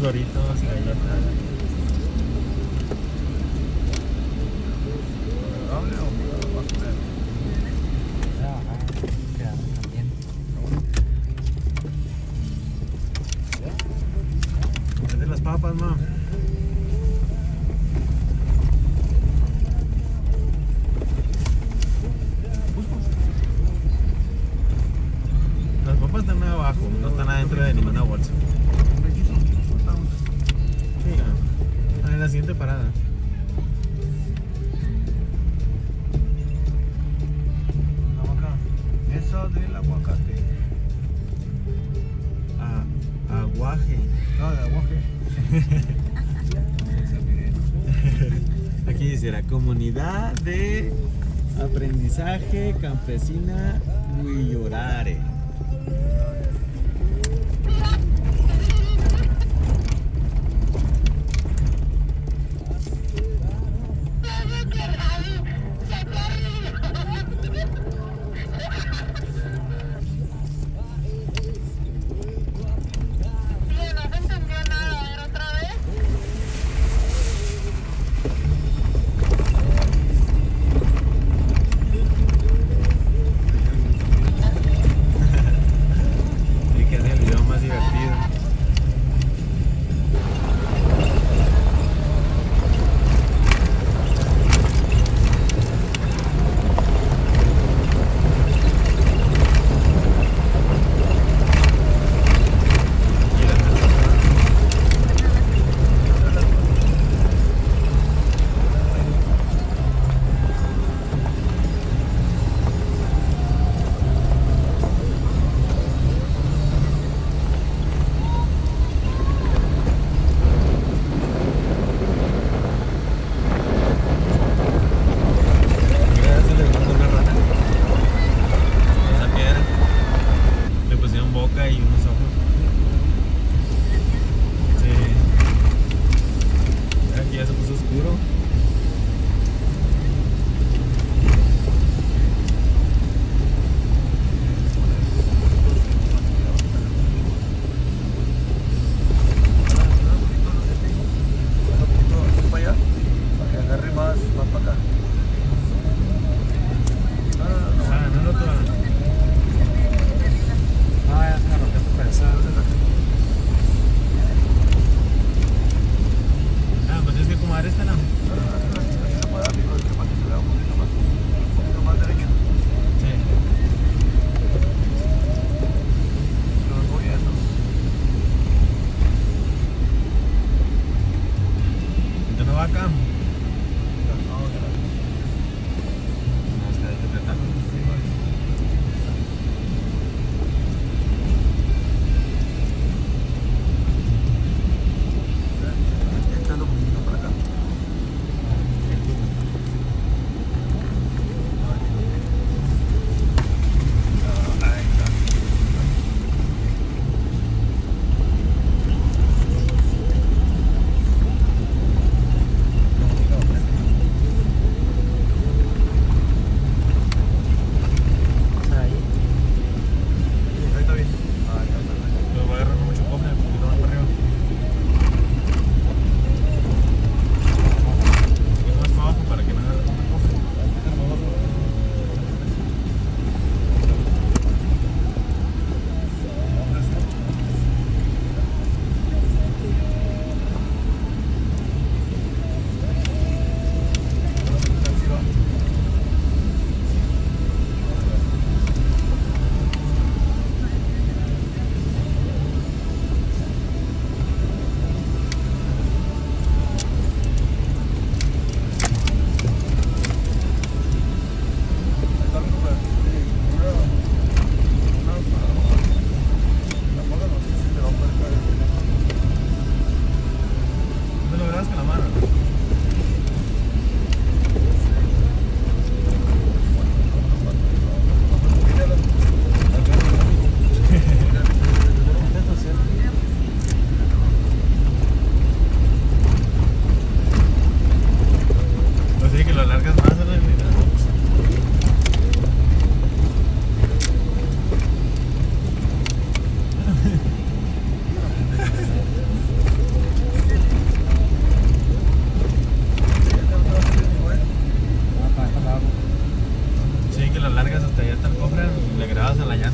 Doritos, galletas. ¿Doble o más o menos? De las papas, ma. Las papas están abajo, no están adentro de ninguna bolsa. Sí, en la siguiente parada. Eso del aguacate. Aguaje. No, de aguaje. Aquí dice la comunidad de aprendizaje campesina Guillorare.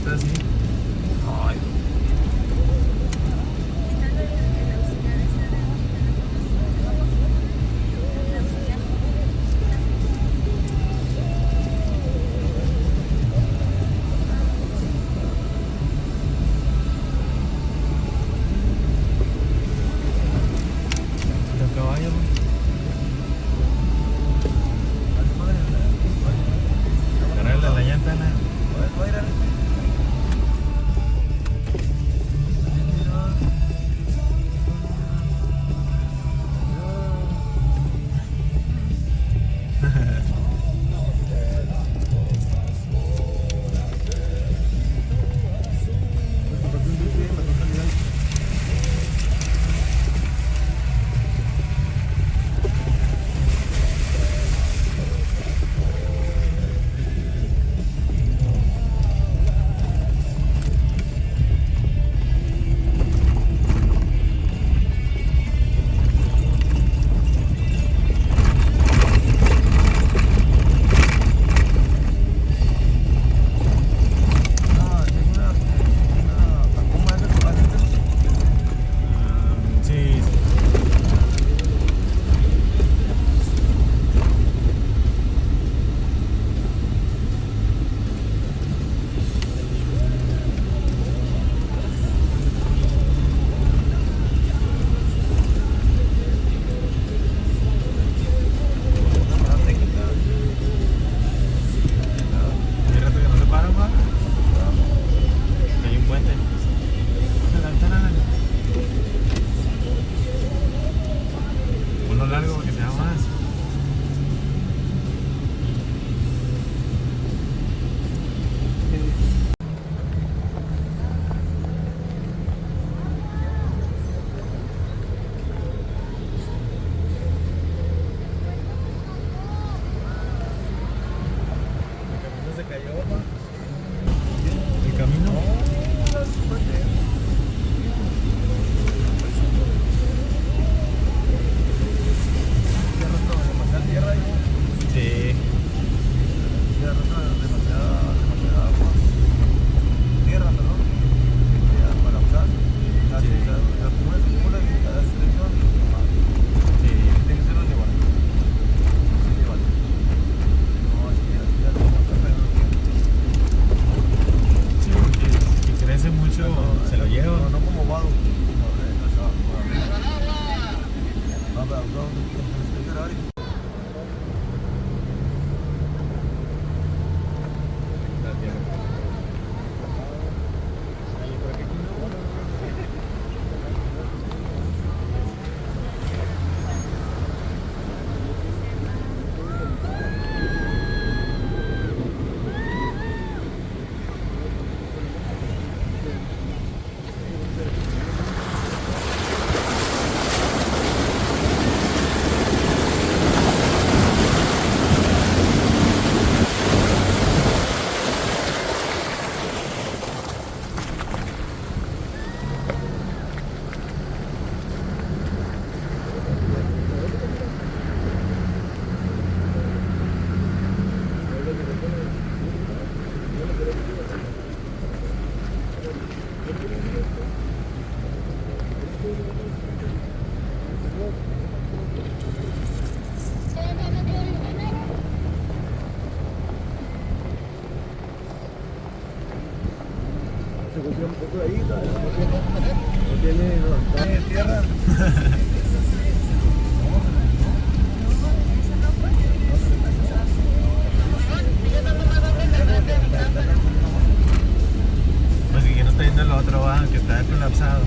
está así. Ay, Los caballos. Agarrarle la llanta, ¿no? Sí. Hay rato que no se para, pa. Hay un puente. La ventana, la- Uno largo porque se va más. se cayó, pa. El camino. Demasiada tierra ahí. Sí. Se arrastra demasiada agua. Tierra, perdón. Para usar. Así, Sí. se acumula y cada selección Sí. tiene que ser un igual. Sí, igual. No, así, como está pegando tiempo. Sí, porque si crece mucho se lo lleva. No como vado. Como de casa, por arriba. Ah, pero no, Ferrari. Se pusieron un poco de ahí, no tiene tierra. Pues si no está yendo el otro, va, que está colapsado.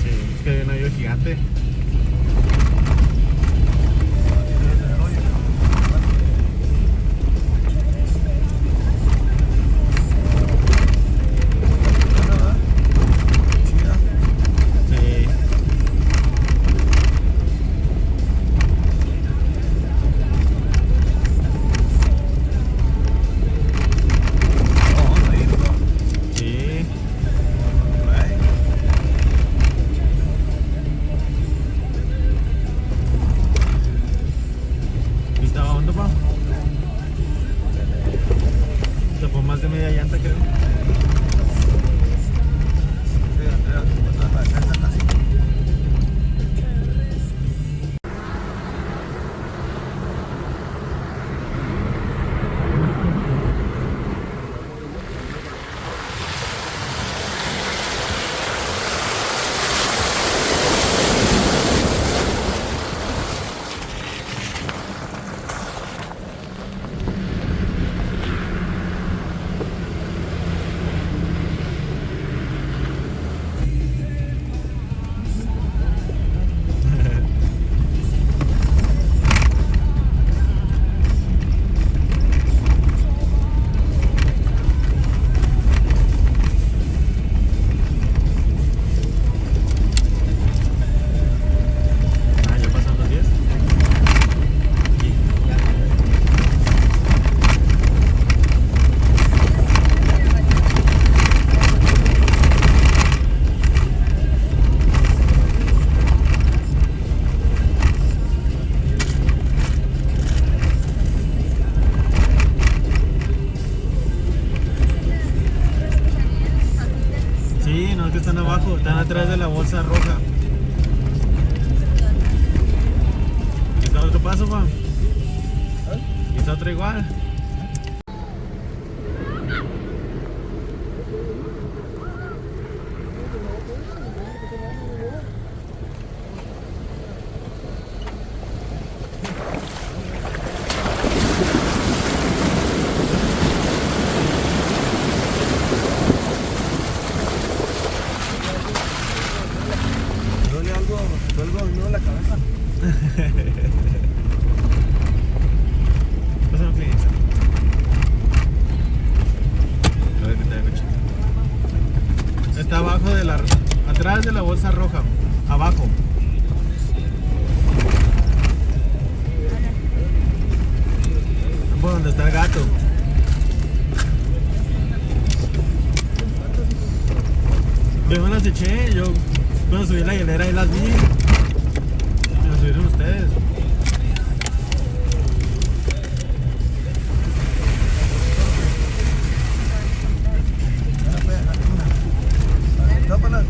Sí, es que hay un hoyo gigante. Sí. llanta, creo. Ah, ya pasan los 10. Sí, no, que están abajo, están atrás de la bolsa roja. ¿Y está otro paso, Juan? ¿Y está otro igual? Duele algo, no la cabeza. Pásame, please. A ver qué te hago, chico. Está abajo de la... atrás de la bolsa roja. Abajo. Por donde está el gato. Yo me las eché, yo cuando subí la hielera y las vi. Me las subieron ustedes. Tápalas.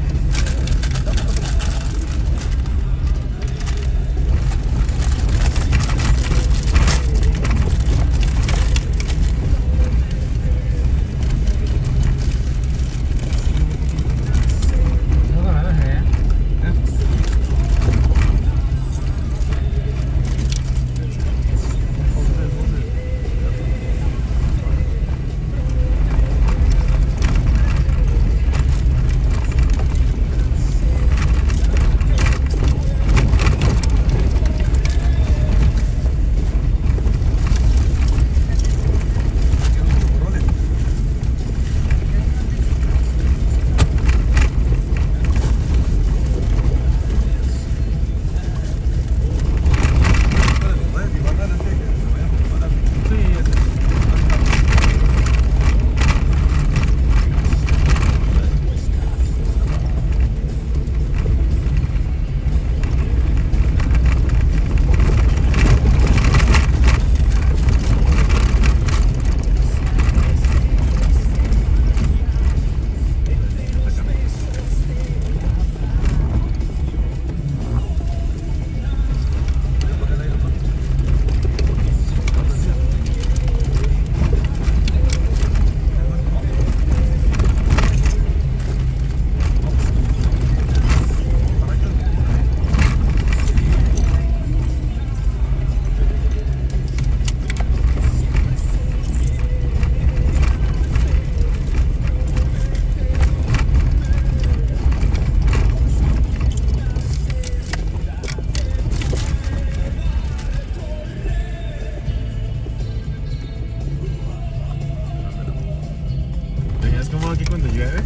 Como aquí cuando llueve.